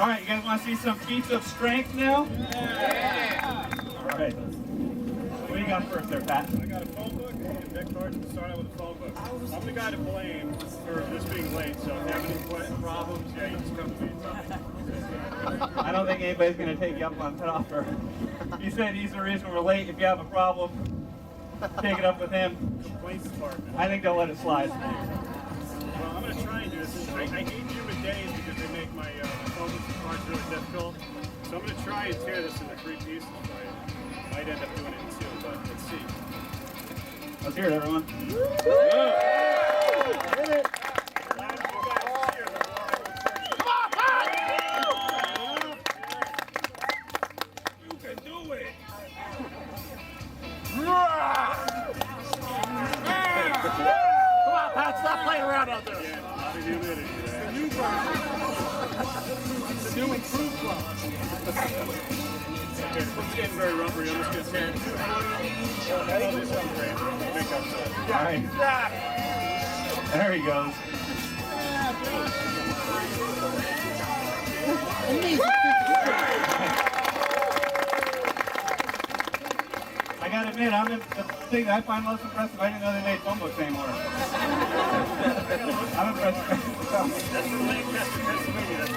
All right, you guys want to see some feats of strength now? Yeah. All right. What do you got first there, Pat? I got a phone book and Vic cards to start out with a phone book. I'm the guy to blame for this being late, so if you have any problems, yeah, you just come to me and tell me. I don't think anybody's going to take you up on that offer. He said he's the reason we're late. If you have a problem, take it up with him. Complaints department. I think they'll let it slide. Well, I'm going to try and do this. I hate humid days because they make my phone books and cards really difficult. So I'm going to try and tear this into 3 pieces for you. Might end up doing it in 2, but let's see. Let's hear it, everyone. You can do it! Come on, Pat, stop playing around out there. Yeah, a lot of humidity today. The new one. The new improved one. Okay, it's getting very rubbery. I'm just going to tear it into 2. I'll do something great. Big upset. All right. There he goes. I gotta admit, the thing that I find most impressive, I didn't know they made phone books anymore. I'm impressed. That's from Lancaster, Pennsylvania. That's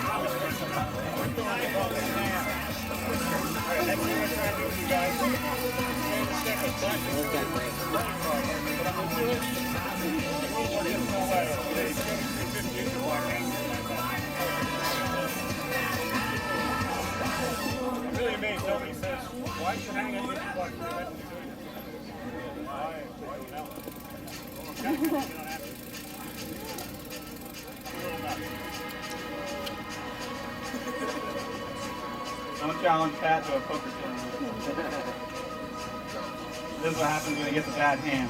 Alright, next thing I'm trying to do with you guys is step a back and but I'm going to do it. We'll just go right up. Today's 2350 inch block hanging in my back. I'm really amazed. Nobody says, why should hang an inch block? Why don't know? You don't have to. Don't challenge Pat to a poker tournament. This is what happens when he gets a bad hand.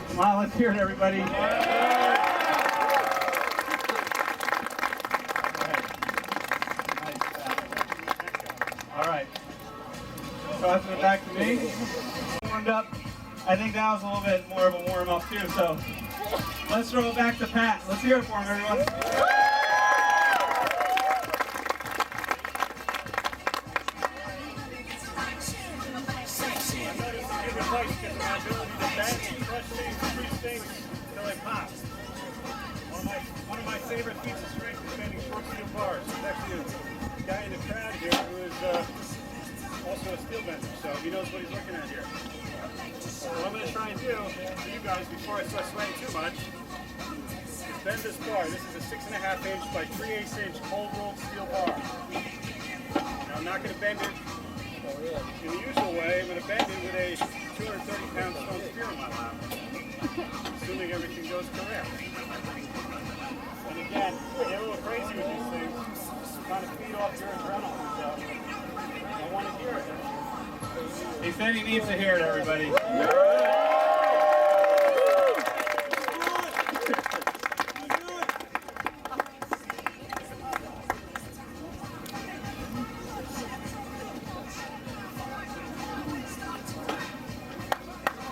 Come on, let's hear it, everybody. All right. Tossing it back to me. Warmed up. I think that was a little bit more of a warm-up too, so let's throw it back to Pat. Let's hear it for him, everyone. One of my favorite feats of strength is bending short steel bars. There's actually a guy in the crowd here who is also a steel bender, so he knows what he's looking at here. So what I'm going to try and do for you guys before I start sweating too much is bend this bar. This is a 6.5 inch by 3/8 inch cold rolled steel bar. Now I'm not going to bend it in the usual way. I'm going to bend it with a 230-pound stone spear in my lap, assuming everything goes correct. And again, I get a little crazy with these things, trying to feed off your adrenaline, so I want to hear it. He said he needs to hear it, everybody.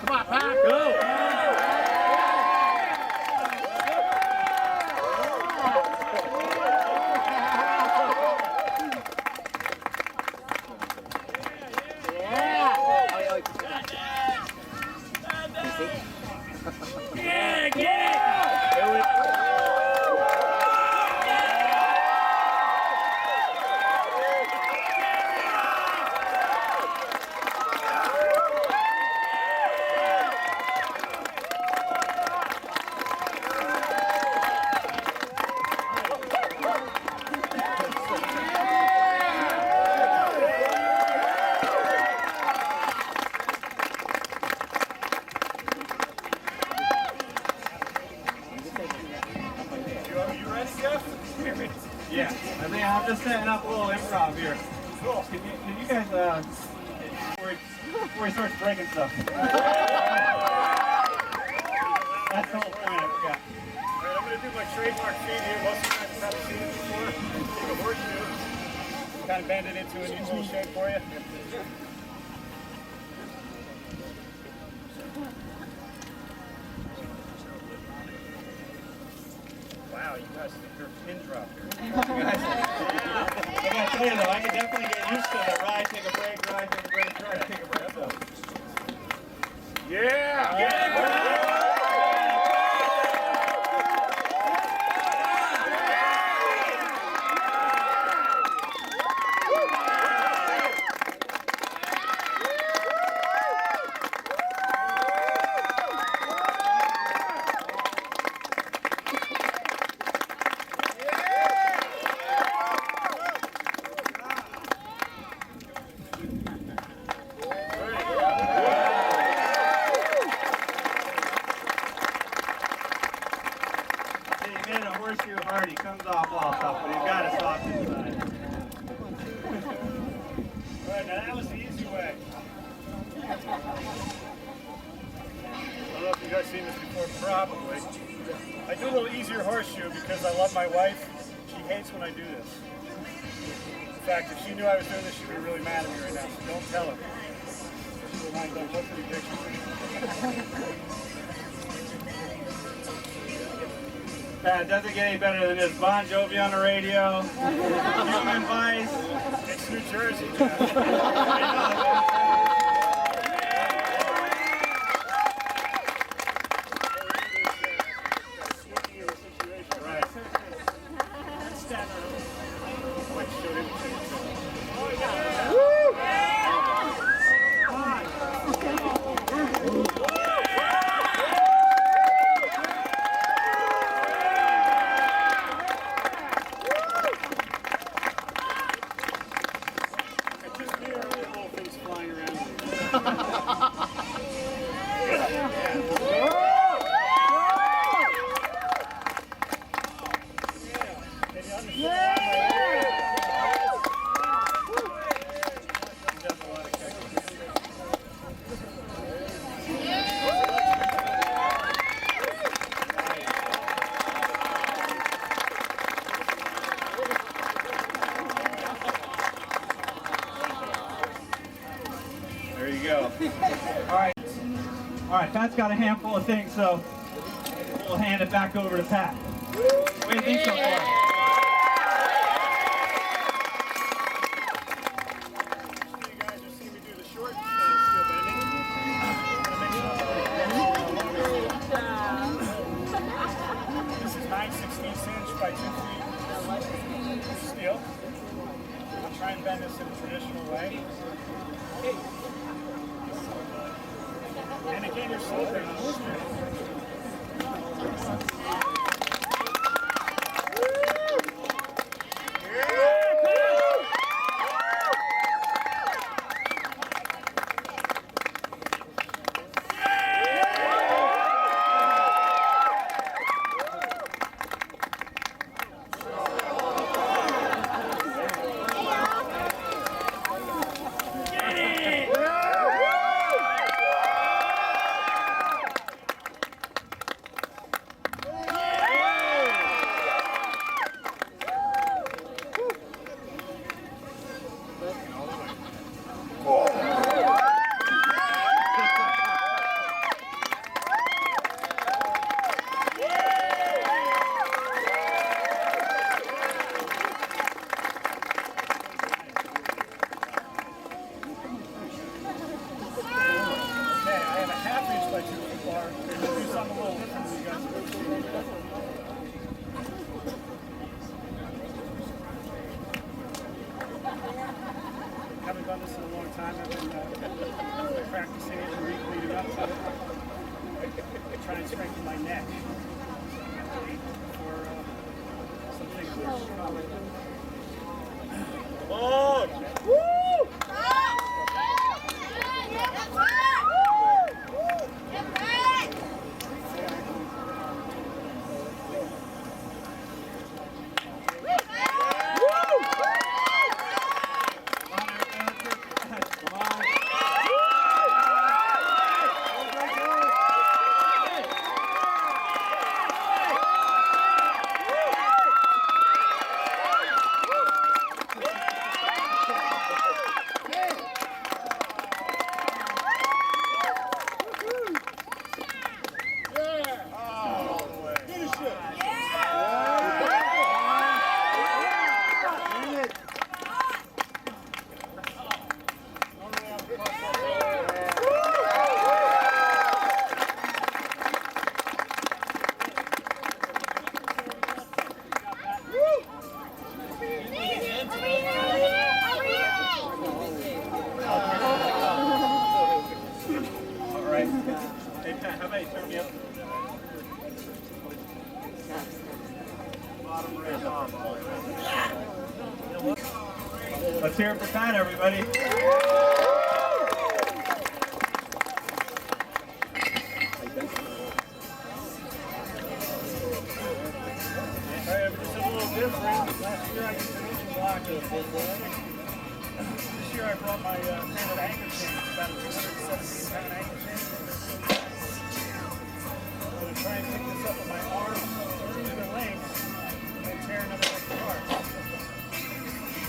Come on, Pat, go! Yeah, get it! Do it. Yeah, I think I'm just setting up a little improv here. Cool. Can you guys, before he starts breaking stuff. That's the whole point, I forgot. Alright, I'm going to do my trademark feat here. Most of you guys haven't seen it before. Take a horseshoe, kind of bend it into a neat little shape for you. a steeper pin drop here. I gotta tell you though, I can definitely get used to the ride, take a break, ride, take a break, ride, take a break. So. Yeah! He made a horseshoe hard, he comes off all tough, but he's got a soft inside. Alright, now that was the easy way. I don't know if you guys seen this before, probably. I do a little easier horseshoe because I love my wife. She hates when I do this. In fact, if she knew I was doing this, she'd be really mad at me right now, so don't tell her. She will not go look at the pictures. It doesn't get any better than this. Bon Jovi on the radio, Human Vise. It's New Jersey, Jeff. Right. There you go. All right, Pat's got a handful of things, so we'll hand it back over to Pat. What do you think so far? This is 9/16 inch by 2 feet steel. I'll try and bend this in a traditional way. And again, you're sloping on the straight. Haven't done this in a long time. I've been practicing it the week leading up to it. Trying to strengthen my neck for some things that are coming. Come on! Woo! Let's hear it for Pat, everybody. Alright, just a little different. Last year I used an engine block of This year I brought my standard anchor chain. It's about a 217-pound anchor chain. I'm going to try and pick this up with my arm through the length and tear another one apart.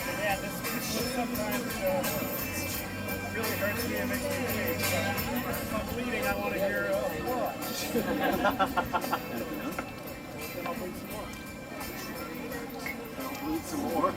And yeah, this sometimes really hurts me and makes me bleed. So if I'm bleeding, I want to hear what? Then I'll bleed some more. Need some more.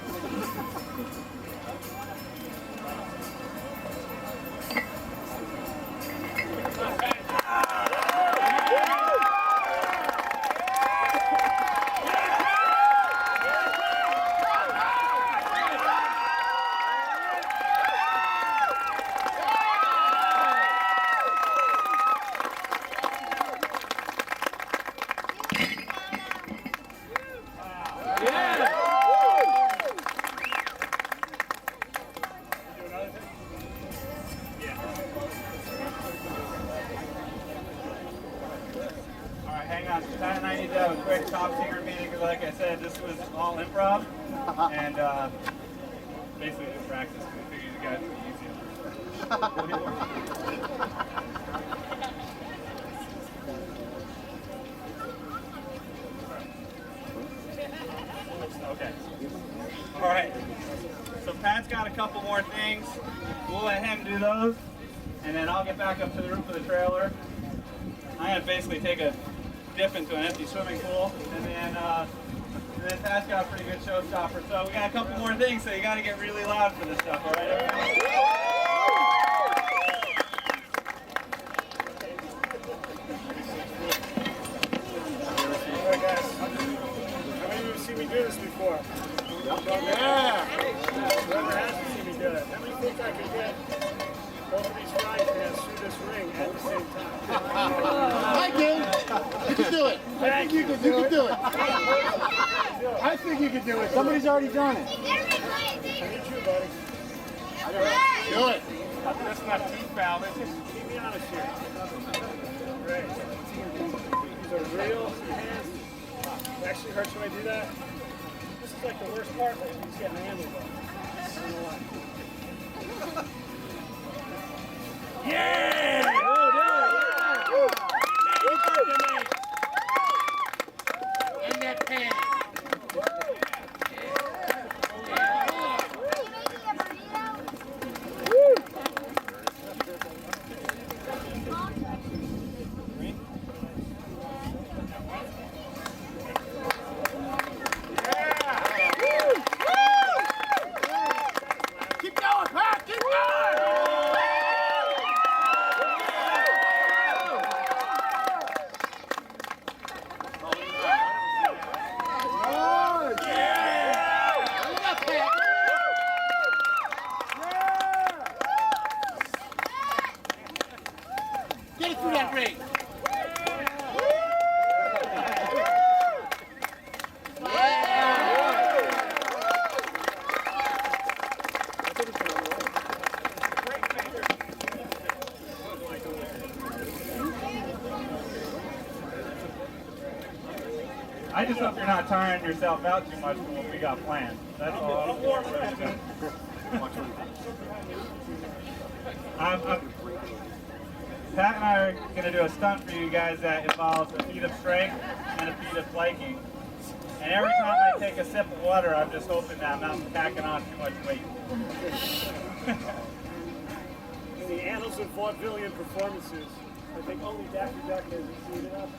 Hang on, Pat and I need to have a quick top secret meeting because, like I said, this was all improv and basically just practice. We figured you guys would be easy. Okay. All right. So Pat's got a couple more things. We'll let him do those, and then I'll get back up to the roof of the trailer. I'm gonna basically take a dip into an empty swimming pool, and then Pat's got a pretty good showstopper. So we got a couple more things, so you got to get really loud for this stuff, all right, everybody? All right, guys. How many of you have seen me do this before? Yeah. Whoever hasn't seen me do it. How many think I could get both of these frying pans through this ring at the same time? I can. You can do it. I think you can do it. I think you can do it. Somebody's already done it. I need you, buddy. Do it. That's not teeth valve, is it? Keep me honest here. Great. These are real hands. It actually hurts when I do that. This is like the worst part, but you just get my hand involved. I don't know why. Yeah! In that pan. Keep going, Pat! Keep going! Get it through that ring. I just hope you're not tiring yourself out too much from what we got planned. That's all. Pat and I are going to do a stunt for you guys that involves a feat of strength and a feat of flanking. And every time I take a sip of water, I'm just hoping that I'm not packing on too much weight. In the annals of vaudevillian performances, I think only Daffy Duck has exceeded us.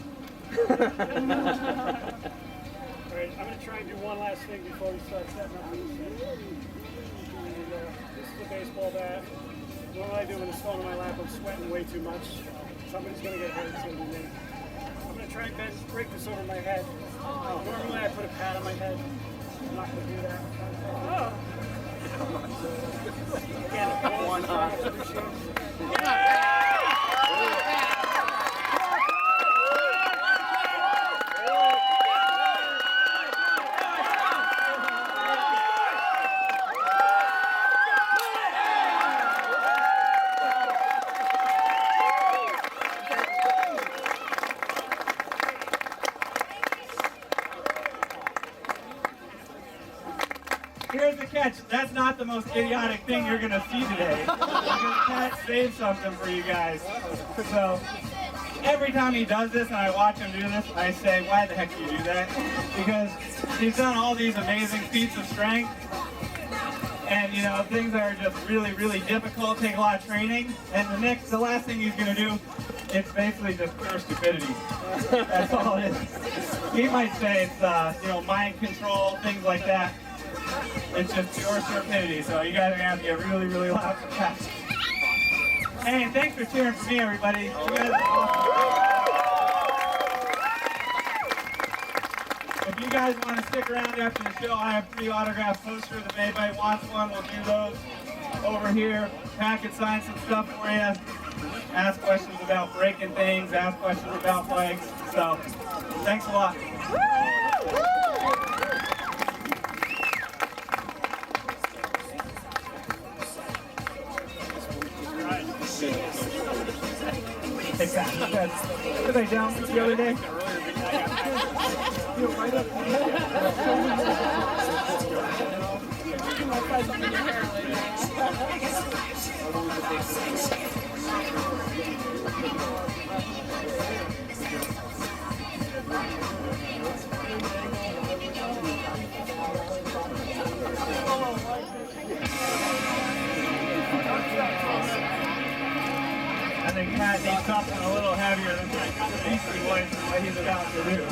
Alright, I'm going to try and do one last thing before we start setting up these things. And this is a baseball bat. What do I do when it's falling on my lap? I'm sweating way too much. Somebody's going to get hurt. It's going to be me. I'm going to try and break this over my head. Normally I put a pad on my head. I'm not going to do that. Again, one arm. catch, that's not the most idiotic thing you're going to see today. Because Pat saved something for you guys. So every time he does this and I watch him do this, I say, why the heck do you do that? Because he's done all these amazing feats of strength. And you know, things that are just really, really difficult, take a lot of training. And the last thing he's going to do, it's basically just pure stupidity. That's all it is. He might say it's, you know, mind control, things like that. It's just pure stupidity. So you guys are going to have to get really, really loud for that. Hey, and thanks for cheering for me, everybody. You guys are awesome. If you guys want to stick around after the show, I have 3 autograph posters. If anybody wants one, we'll do those over here. Pat can sign some stuff for you. Ask questions about breaking things, ask questions about bikes. So, thanks a lot. Hey Pat, were they down the other day? I think Pat needs something a little heavier than the Beastie Boys for what he's about to do.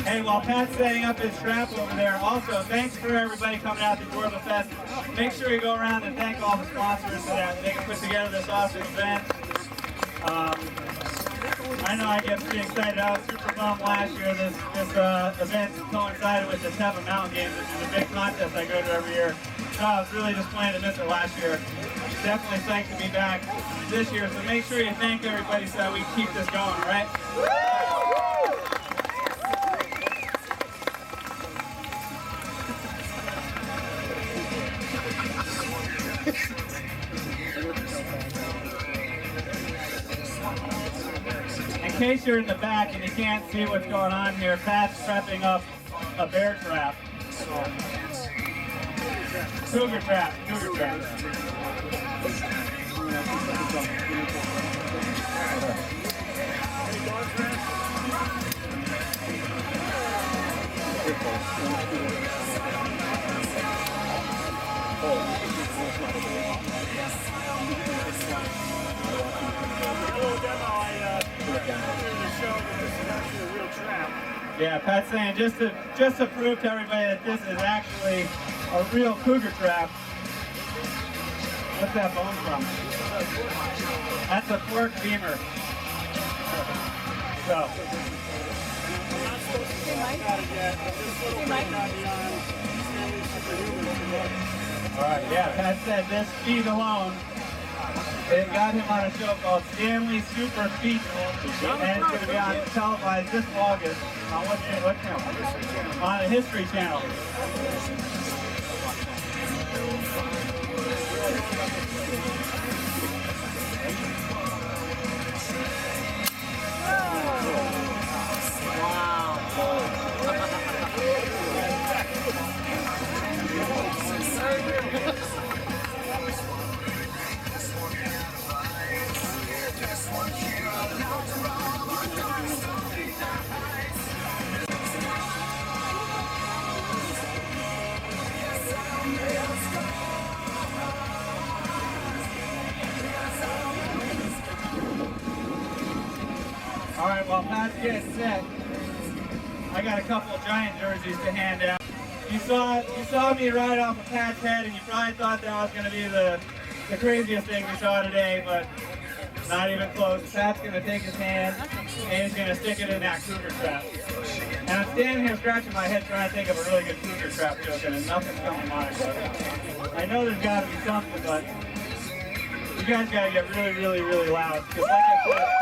Hey, while Pat's setting up his strap over there, also thanks for everybody coming out to JORBA Fest. Make sure you go around and thank all the sponsors so that they can put together this awesome event. I know I get pretty excited. I was super bummed last year. This event coincided with the Seven Mountain Games, which is a big contest I go to every year. So I was really disappointed to miss it last year. Definitely psyched to be back this year. So make sure you thank everybody so that we keep this going, all right? In case you're in the back and you can't see what's going on here, Pat's prepping up a bear trap. Cougar trap, cougar trap. Yeah, Pat's saying just to prove to everybody that this is actually a real cougar trap. What's that bone from? That's a fork femur. So. Alright, yeah, Pat said this feat alone, it got him on a show called Stanley Super Feats, and it's going to be on televised this August. On what channel? On the History Channel. Alright, while Pat's getting set, I got a couple of Giant jerseys to hand out. You saw me ride off of Pat's head and you probably thought that was going to be the craziest thing you saw today, but not even close. Pat's going to take his hand and he's going to stick it in that cougar trap. And I'm standing here scratching my head trying to think of a really good cougar trap joke and nothing's coming to mind. But I know there's got to be something, but you guys got to get really, really, really loud. Because like I said,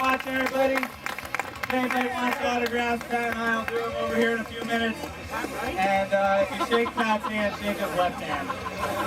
watching, everybody. If anybody wants autographs, Pat and I will do them over here in a few minutes. And if you shake Pat's hand, shake his left hand.